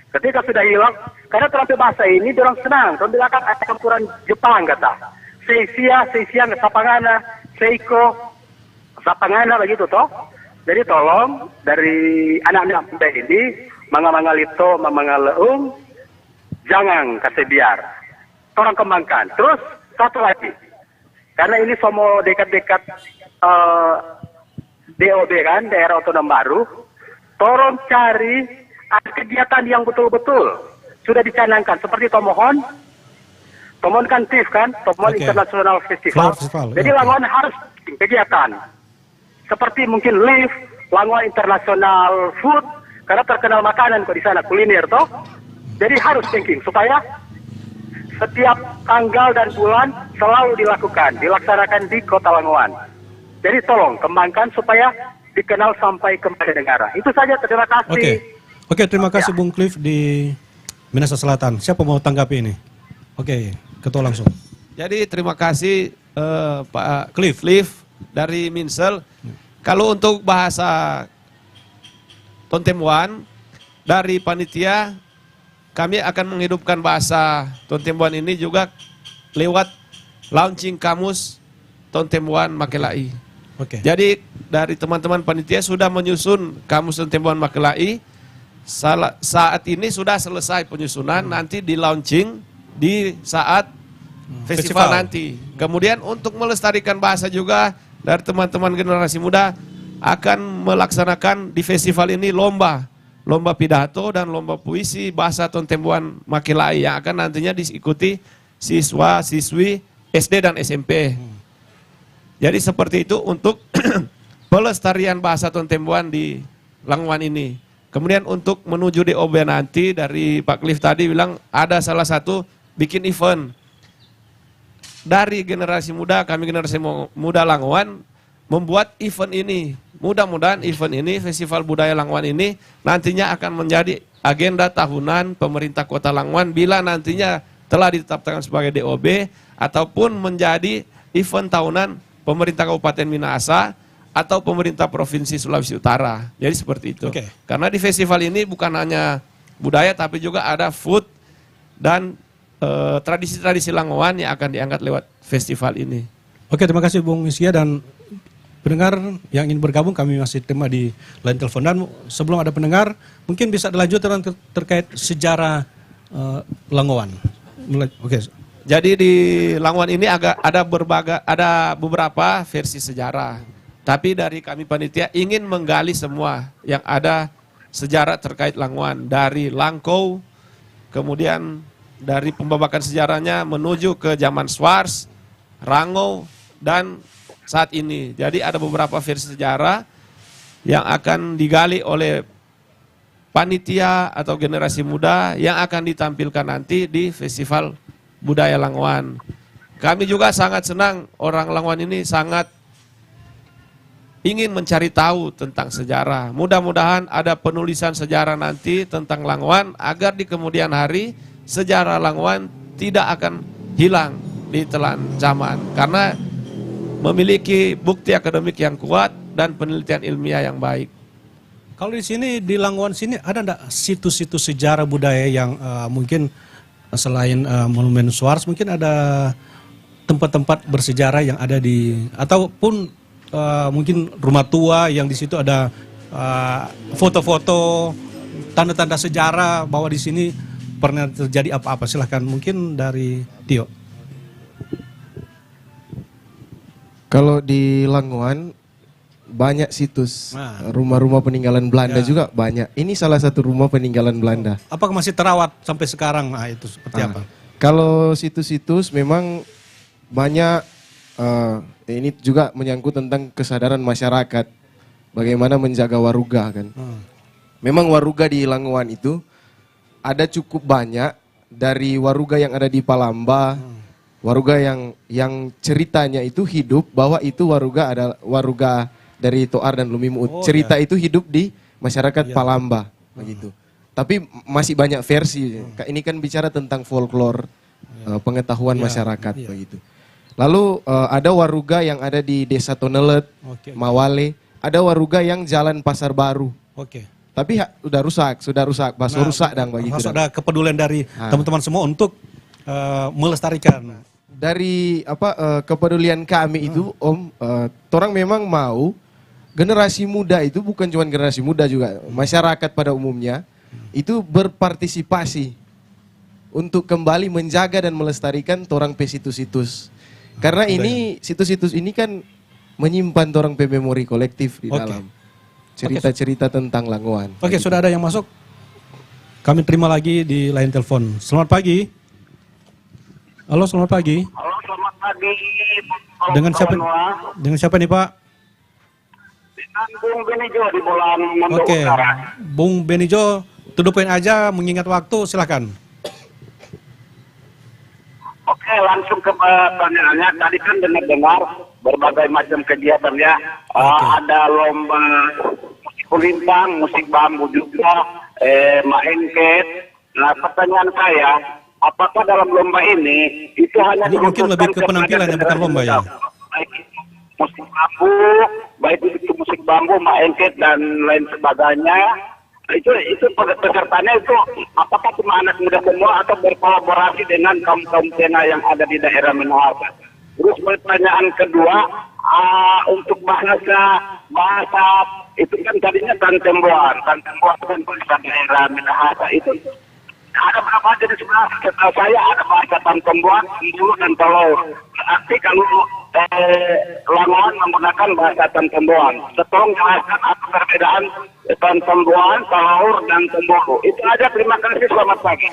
Ketika sudah hilang, karena terapi bahasa ini orang senang, orang bilang ada campuran Jepang kata, seisia sapangana, seiko sapangana begitu toh. Jadi tolong dari anak-anak muda ini manga-mangalito, mamangaleung, jangan kasih biar. Orang kembangkan. Terus satu lagi, karena ini semua dekat-dekat DOB kan, daerah otonom baru. tolong cari kegiatan yang betul-betul sudah dicanangkan. Seperti Tomohon kan TIF kan, Tomohon Oke. International Festival. Festival, Jadi oke. Langowan harus kegiatan. Seperti mungkin LIF, Langowan International Food, karena terkenal makanan kok di sana, kuliner toh. Jadi harus thinking supaya setiap tanggal dan bulan selalu dilaksanakan di Kota Langowan. Jadi tolong kembangkan supaya dikenal sampai kepada negara. Itu saja, terima kasih. Oke, terima kasih Bung Cliff di Minahasa Selatan. Siapa mau tanggapi ini? Oke, ketua langsung. Jadi terima kasih Pak Cliff dari Minsel. Kalau untuk bahasa Tontemuan dari panitia, kami akan menghidupkan bahasa Tontemuan ini juga lewat launching kamus Tontemuan Makelai. Oke. Jadi dari teman-teman panitia sudah menyusun kamus Tontemuan Makelai. Saat ini sudah selesai penyusunan, nanti di launching di saat festival nanti. Kemudian untuk melestarikan bahasa juga dari teman-teman generasi muda akan melaksanakan di festival ini lomba pidato dan lomba puisi bahasa Tontemuan Makelai yang akan nantinya diikuti siswa-siswi SD dan SMP. Jadi seperti itu untuk pelestarian bahasa Tontemuan di Langowan ini. Kemudian untuk menuju DOB nanti dari Pak Cliff tadi bilang ada salah satu bikin event. Dari generasi muda, kami generasi muda Langowan membuat event ini. Mudah-mudahan event ini, Festival Budaya Langowan ini nantinya akan menjadi agenda tahunan pemerintah Kota Langowan bila nantinya telah ditetapkan sebagai DOB ataupun menjadi event tahunan pemerintah Kabupaten Minahasa atau pemerintah Provinsi Sulawesi Utara. Jadi seperti itu. Oke. Karena di festival ini bukan hanya budaya tapi juga ada food dan tradisi-tradisi Langowan yang akan diangkat lewat festival ini. Oke, terima kasih Bung Isia dan pendengar yang ingin bergabung kami masih terima di line telepon. Dan sebelum ada pendengar, mungkin bisa dilanjutkan terkait sejarah Langowan. Oke. Jadi di Langowan ini ada beberapa versi sejarah. Tapi dari kami panitia ingin menggali semua yang ada sejarah terkait Langowan dari Langkou, kemudian dari pembabakan sejarahnya menuju ke zaman Swars, Rangau, dan saat ini. Jadi ada beberapa versi sejarah yang akan digali oleh panitia atau generasi muda yang akan ditampilkan nanti di Festival Budaya Langowan. Kami juga sangat senang orang Langowan ini sangat ingin mencari tahu tentang sejarah. Mudah-mudahan ada penulisan sejarah nanti tentang Langowan agar di kemudian hari sejarah Langowan tidak akan hilang di telan zaman karena memiliki bukti akademik yang kuat dan penelitian ilmiah yang baik. Kalau di sini di Langowan sini ada enggak situs-situs sejarah budaya yang mungkin selain Monumen Swars mungkin ada tempat-tempat bersejarah yang ada di ataupun mungkin rumah tua yang di situ ada foto-foto tanda-tanda sejarah bahwa di sini pernah terjadi apa-apa. Silahkan mungkin dari Tio. Kalau di Langowan banyak situs rumah-rumah peninggalan Belanda juga banyak. Ini salah satu rumah peninggalan Belanda. Apakah masih terawat sampai sekarang? Nah, itu seperti apa? Kalau situs-situs memang banyak. Ini juga menyangkut tentang kesadaran masyarakat bagaimana menjaga waruga kan. Memang waruga di Langowan itu ada cukup banyak dari waruga yang ada di Palamba, waruga yang ceritanya itu hidup bahwa itu waruga ada waruga dari Toar dan Lumimuut. Cerita itu hidup di masyarakat Palamba begitu. Tapi masih banyak versi. Ini kan bicara tentang folklore, pengetahuan masyarakat begitu. Lalu ada waruga yang ada di Desa Tonelet, Mawale, ada waruga yang Jalan Pasar Baru. Tapi sudah rusak, rusak dan begitu. Harus ada kepedulian dari teman-teman semua untuk melestarikan. Dari kepedulian kami itu, Om, orang memang mau generasi muda itu bukan cuma generasi muda juga, masyarakat pada umumnya itu berpartisipasi untuk kembali menjaga dan melestarikan torang pe situs-situs. Karena ini situs-situs ini kan menyimpan torang pe memori kolektif di dalam. cerita-cerita tentang Langowan. Oke, sudah ada yang masuk. Kami terima lagi di line telepon. Selamat pagi. Halo, selamat pagi. Halo, selamat pagi. Dengan siapa? Dengan siapa nih, Pak? Dengan Bung Benijo di Bolang Mandok Oke, Utara. Bung Benijo, to the point aja, mengingat waktu, silakan. Oke, langsung ke pertanyaannya. Tadi kan dengar berbagai macam kegiatan ya. Ada lomba musik kulintang, musik bambu juga, maengket. Nah, pertanyaan saya, apakah dalam lomba ini itu hanya Ini mungkin lebih ke diperuntukkan penampilan ya, kepada bukan lomba ya? baik itu musik bambu, baik itu musik bambu, maengket dan lain sebagainya. Itu pesertanya itu apakah cuma anak muda semua atau berkolaborasi dengan kaum tengah yang ada di daerah Minahasa? Terus pertanyaan kedua, untuk bahasa itu kan tadinya Tantembuan kan bahasa daerah Minahasa itu ada berapa jenis bahasa? Setahu saya ada bahasa Tantembuan, Indo dan Tolor. Berarti kalau Langowan menggunakan bahasa Tantembuan. Tolong jelaskan apa perbedaan Tantembuan, Tolor dan Temboro. Itu aja, terima kasih, selamat pagi.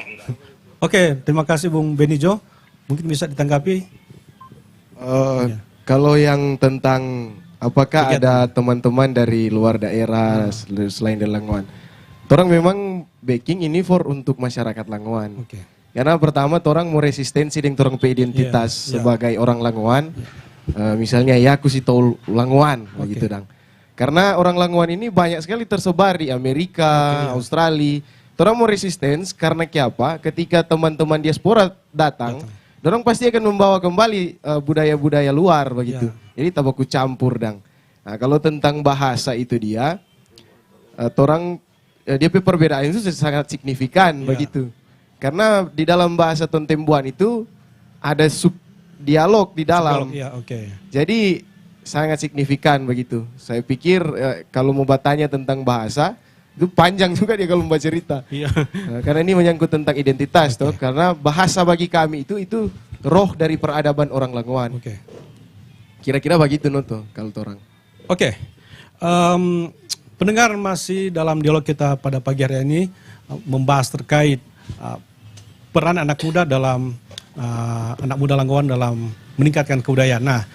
Oke, terima kasih Bung Benijo. Mungkin bisa ditanggapi. Kalau yang tentang apakah ada teman-teman dari luar daerah selain dari Langowan? Orang memang backing ini untuk masyarakat Langowan. Oke. Karena pertama orang mau resistensi dengan orang identitas sebagai orang Langowan. Misalnya ya aku sih tahu Langowan begitu dang. Karena orang Langowan ini banyak sekali tersebar di Amerika, Australia. Orang mau resistance karena apa? Ketika teman-teman diaspora datang, orang pasti akan membawa kembali budaya-budaya luar begitu. Jadi tabaku campur dang. Nah, kalau tentang bahasa itu dia perbedaan itu sangat signifikan begitu. Karena di dalam bahasa Tontembuan itu ada sub dialog di dalam. Jadi sangat signifikan begitu. Saya pikir kalau mau bertanya tentang bahasa itu panjang juga dia kalau mau cerita. Karena ini menyangkut tentang identitas toh. Karena bahasa bagi kami itu roh dari peradaban orang Langowan. Kira-kira begitu Noto kalau orang. Pendengar, masih dalam dialog kita pada pagi hari ini membahas terkait peran anak muda Langowan dalam meningkatkan kebudayaan. Nah,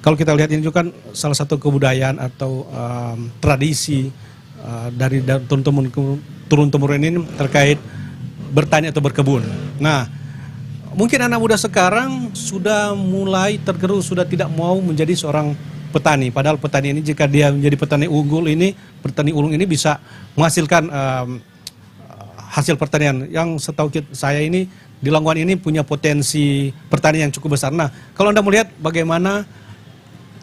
kalau kita lihat ini juga kan salah satu kebudayaan atau tradisi dari turun-temurun ini terkait bertani atau berkebun. Nah, mungkin anak muda sekarang sudah mulai tergerus, sudah tidak mau menjadi seorang petani. Padahal petani ini jika dia menjadi petani unggul ini, petani ulung ini bisa menghasilkan hasil pertanian yang setahu saya ini di Langowan ini punya potensi pertanian yang cukup besar. Nah, kalau Anda melihat bagaimana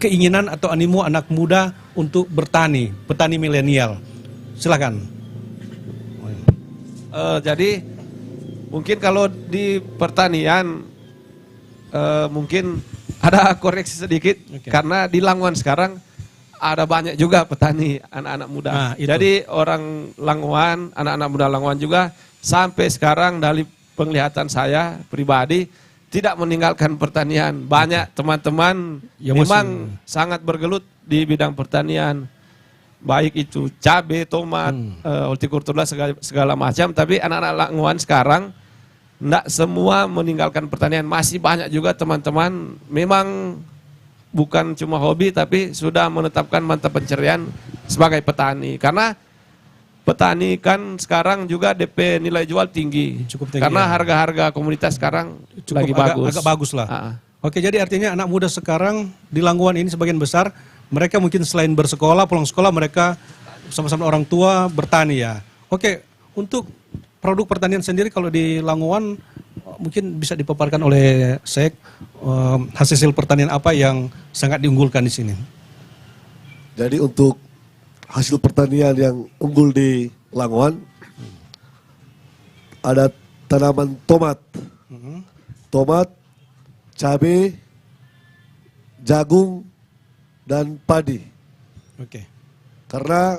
keinginan atau animo anak muda untuk bertani, petani milenial, silakan. Jadi mungkin kalau di pertanian mungkin ada koreksi sedikit karena di Langowan sekarang ada banyak juga petani anak-anak muda. Jadi orang Langowan, anak-anak muda Langowan juga sampai sekarang dari penglihatan saya pribadi tidak meninggalkan pertanian. Banyak teman-teman memang sangat bergelut di bidang pertanian. Baik itu cabai, tomat, hortikultura segala macam. Tapi anak-anak Langowan sekarang tidak semua meninggalkan pertanian. Masih banyak juga teman-teman memang bukan cuma hobi tapi sudah menetapkan mata pencarian sebagai petani. Karena petani kan sekarang juga DP nilai jual tinggi. Cukup tinggi. Karena harga-harga komoditas sekarang cukup lagi bagus. Agak bagus lah. Oke, jadi artinya anak muda sekarang di Langowan ini sebagian besar mereka mungkin selain bersekolah, pulang sekolah mereka sama-sama orang tua bertani ya. Oke, untuk produk pertanian sendiri kalau di Langowan mungkin bisa dipaparkan oleh Sek hasil pertanian apa yang sangat diunggulkan di sini. Jadi untuk hasil pertanian yang unggul di Langowan ada tanaman tomat, cabai, jagung, dan padi. Karena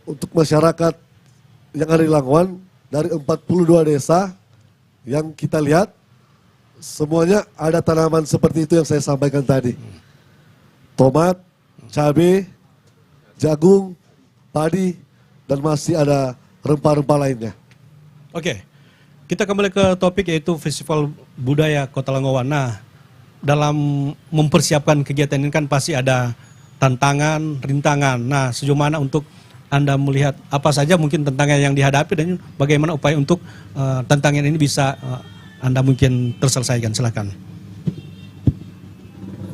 untuk masyarakat yang ada di Langowan dari 42 desa yang kita lihat semuanya ada tanaman seperti itu yang saya sampaikan tadi. Tomat, cabai, jagung, padi, dan masih ada rempah-rempah lainnya. Oke, kita kembali ke topik yaitu Festival Budaya Kota Langowan. Nah, dalam mempersiapkan kegiatan ini kan pasti ada tantangan, rintangan. Nah, sejauh mana untuk Anda melihat apa saja mungkin tantangan yang dihadapi dan bagaimana upaya untuk tantangan ini bisa Anda mungkin terselesaikan? Silakan.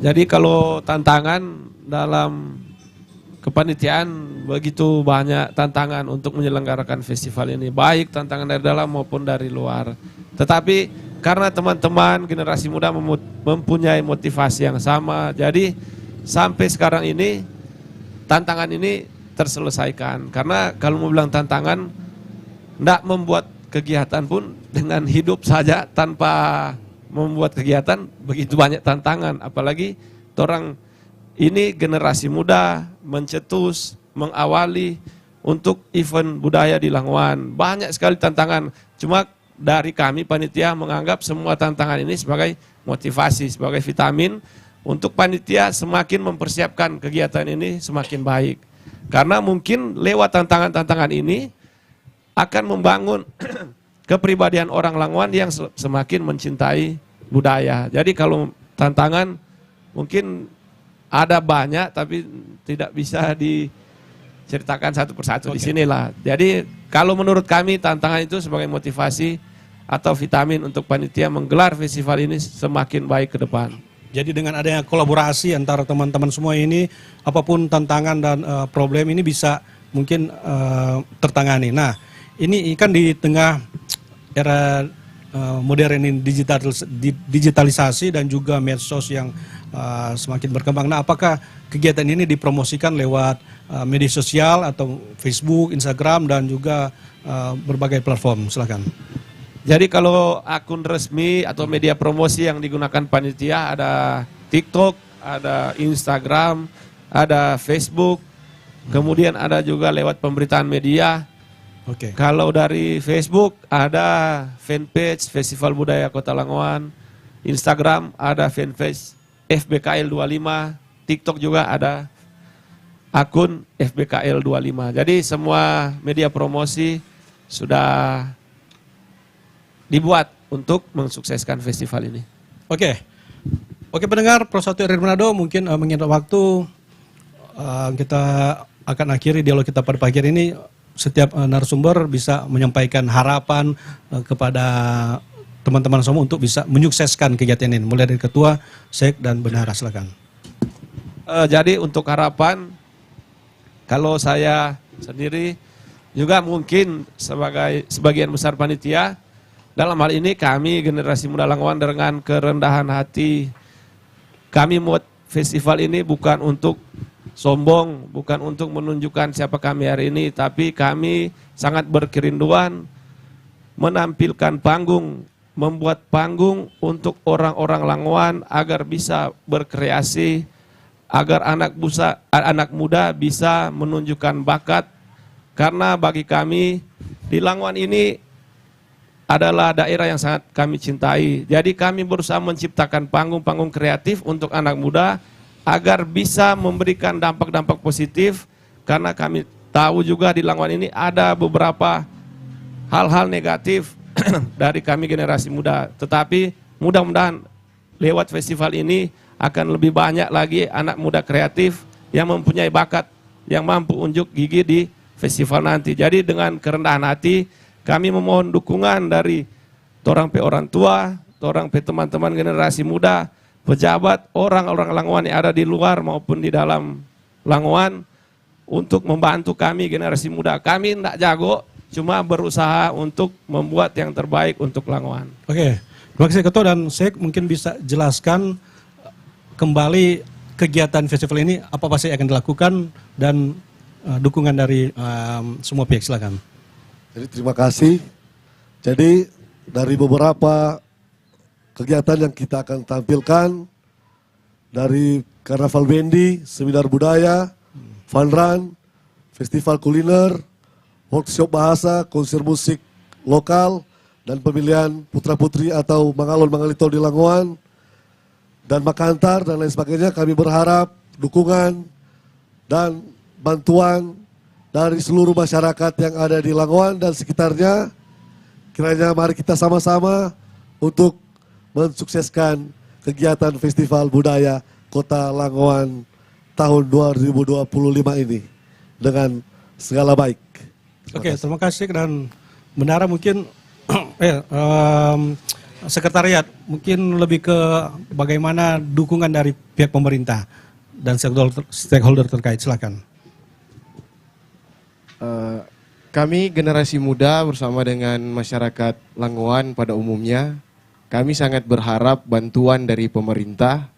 Jadi kalau tantangan dalam kepanitiaan begitu banyak tantangan untuk menyelenggarakan festival ini, baik tantangan dari dalam maupun dari luar. Tetapi karena teman-teman generasi muda mempunyai motivasi yang sama, jadi sampai sekarang ini tantangan ini terselesaikan. Karena kalau mau bilang tantangan, tidak membuat kegiatan pun dengan hidup saja tanpa membuat kegiatan begitu banyak tantangan. Apalagi orang ini generasi muda mencetus, mengawali untuk event budaya di Langowan. Banyak sekali tantangan. Cuma dari kami panitia menganggap semua tantangan ini sebagai motivasi, sebagai vitamin untuk panitia semakin mempersiapkan kegiatan ini semakin baik. Karena mungkin lewat tantangan-tantangan ini akan membangun kepribadian orang Langowan yang semakin mencintai budaya. Jadi kalau tantangan mungkin ada banyak tapi tidak bisa diceritakan satu persatu di sinilah. Jadi kalau menurut kami tantangan itu sebagai motivasi atau vitamin untuk panitia menggelar festival ini semakin baik ke depan. Jadi dengan adanya kolaborasi antara teman-teman semua ini, apapun tantangan dan problem ini bisa mungkin tertangani. Nah, ini kan di tengah era modern ini digitalisasi dan juga medsos yang semakin berkembang. Nah, apakah kegiatan ini dipromosikan lewat media sosial atau Facebook, Instagram, dan juga berbagai platform? Silakan. Jadi kalau akun resmi atau media promosi yang digunakan panitia ada TikTok, ada Instagram, ada Facebook, kemudian ada juga lewat pemberitaan media. Oke. Kalau dari Facebook ada fanpage Festival Budaya Kota Langowan, Instagram ada fanpage FBKL 25, TikTok juga ada akun FBKL 25. Jadi semua media promosi sudah dibuat untuk mensukseskan festival ini. Oke, pendengar Pro 1 RRI Manado, mungkin mengingat waktu kita akan akhiri dialog kita pada pagi hari ini. Setiap narasumber bisa menyampaikan harapan kepada teman-teman semua untuk bisa menyukseskan kegiatan ini. Mulai dari ketua, sek, dan bendahara, silakan. Jadi untuk harapan, kalau saya sendiri juga mungkin sebagai sebagian besar panitia, dalam hal ini kami generasi muda Langowan dengan kerendahan hati, kami buat festival ini bukan untuk sombong, bukan untuk menunjukkan siapa kami hari ini, tapi kami sangat berkerinduan menampilkan panggung, membuat panggung untuk orang-orang Langowan agar bisa berkreasi, agar anak muda bisa menunjukkan bakat. Karena bagi kami di Langowan ini adalah daerah yang sangat kami cintai. Jadi kami berusaha menciptakan panggung-panggung kreatif untuk anak muda agar bisa memberikan dampak-dampak positif, karena kami tahu juga di Langowan ini ada beberapa hal-hal negatif dari kami generasi muda. Tetapi mudah-mudahan lewat festival ini akan lebih banyak lagi anak muda kreatif yang mempunyai bakat, yang mampu unjuk gigi di festival nanti. Jadi dengan kerendahan hati kami memohon dukungan dari orang tua, teman-teman generasi muda, pejabat, orang-orang Langowan yang ada di luar maupun di dalam Langowan untuk membantu kami generasi muda. Kami tidak jago, cuma berusaha untuk membuat yang terbaik untuk Langowan. Oke, terima kasih Ketua, dan saya mungkin bisa jelaskan kembali kegiatan festival ini apa saja akan dilakukan dan dukungan dari semua pihak, silakan. Jadi terima kasih. Jadi dari beberapa kegiatan yang kita akan tampilkan, dari Karnaval Bendi, Seminar Budaya, Fun Run, Festival Kuliner, Workshop Bahasa, konser musik lokal, dan pemilihan putra-putri atau mangalon-mangalito di Langowan, dan Makantar, dan lain sebagainya. Kami berharap dukungan dan bantuan dari seluruh masyarakat yang ada di Langowan dan sekitarnya. Kiranya mari kita sama-sama untuk mensukseskan kegiatan Festival Budaya Kota Langowan tahun 2025 ini dengan segala baik. Oke, terima kasih. Dan Bendara mungkin sekretariat mungkin lebih ke bagaimana dukungan dari pihak pemerintah dan stakeholder terkait. Silakan. Kami generasi muda bersama dengan masyarakat Langowan pada umumnya, kami sangat berharap bantuan dari pemerintah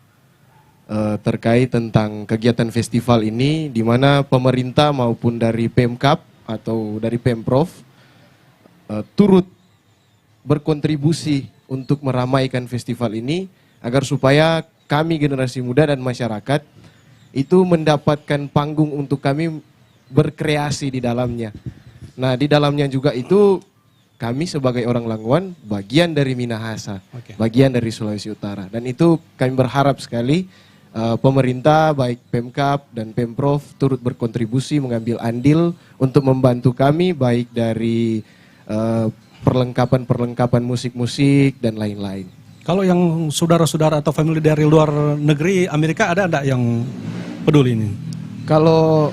terkait tentang kegiatan festival ini, di mana pemerintah maupun dari Pemkab atau dari Pemprov turut berkontribusi untuk meramaikan festival ini, agar supaya kami generasi muda dan masyarakat itu mendapatkan panggung untuk kami berkreasi di dalamnya. Nah, di dalamnya juga itu kami sebagai orang Langowan bagian dari Minahasa, bagian dari Sulawesi Utara. Dan itu kami berharap sekali pemerintah baik Pemkab dan Pemprov turut berkontribusi mengambil andil untuk membantu kami baik dari perlengkapan musik-musik dan lain-lain. Kalau yang saudara-saudara atau family dari luar negeri, Amerika, ada enggak yang peduli ini? Kalau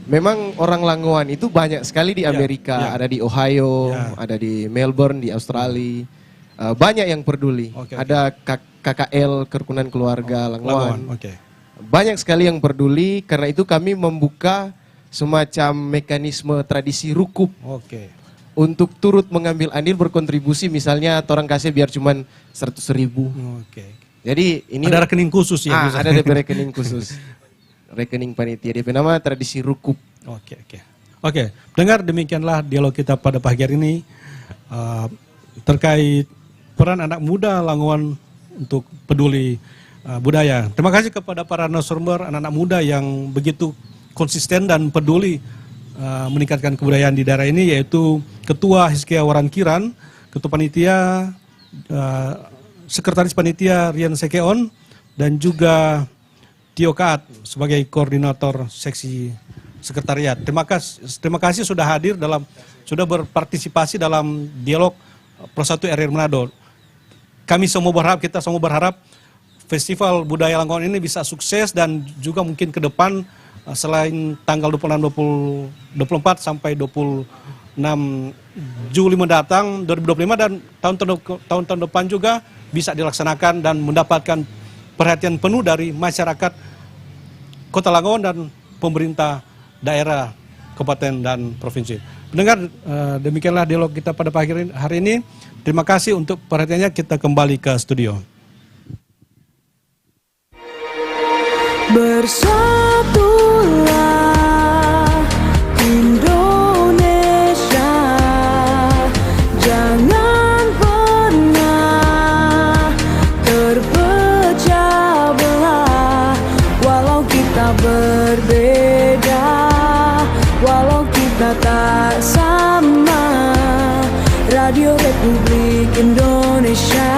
memang orang Langowan itu banyak sekali di Amerika, ada di Ohio, ada di Melbourne, di Australia. Banyak yang peduli. Ada KKL, Kerukunan Keluarga Langowan. Banyak sekali yang peduli, karena itu kami membuka semacam mekanisme tradisi rukub. Untuk turut mengambil andil berkontribusi, misalnya orang kasih biar cuman 100.000. Jadi ini ada rekening khusus ya? Ada DP rekening khusus. Rekening panitia, DP nama tradisi rukub. Oke, dengar demikianlah dialog kita pada pagi hari ini terkait peran anak muda Langowan untuk peduli budaya. Terima kasih kepada para narasumber anak-anak muda yang begitu konsisten dan peduli meningkatkan kebudayaan di daerah ini, yaitu Ketua Hizkia Warankiran, Ketua Panitia, Sekretaris Panitia Rian Sekeon, dan juga Tio Kaat sebagai Koordinator Seksi Sekretariat. Terima kasih sudah hadir sudah berpartisipasi dalam dialog Persatu RR Manado. Kita semua berharap Festival Budaya Langowan ini bisa sukses, dan juga mungkin ke depan selain tanggal 26, 24 sampai 26 Juli mendatang 2025 dan tahun-tahun depan juga bisa dilaksanakan dan mendapatkan perhatian penuh dari masyarakat Kota Langowan dan pemerintah daerah, kabupaten dan provinsi. Pendengar, demikianlah dialog kita pada pagi hari ini. Terima kasih untuk perhatiannya. Kita kembali ke studio. Bersatulah Indonesia, jangan pernah terpecah belah. Walau kita berbeda, walau kita tak sama, Radio Republik Indonesia,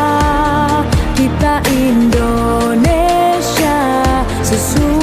kita Indonesia sesungguhnya.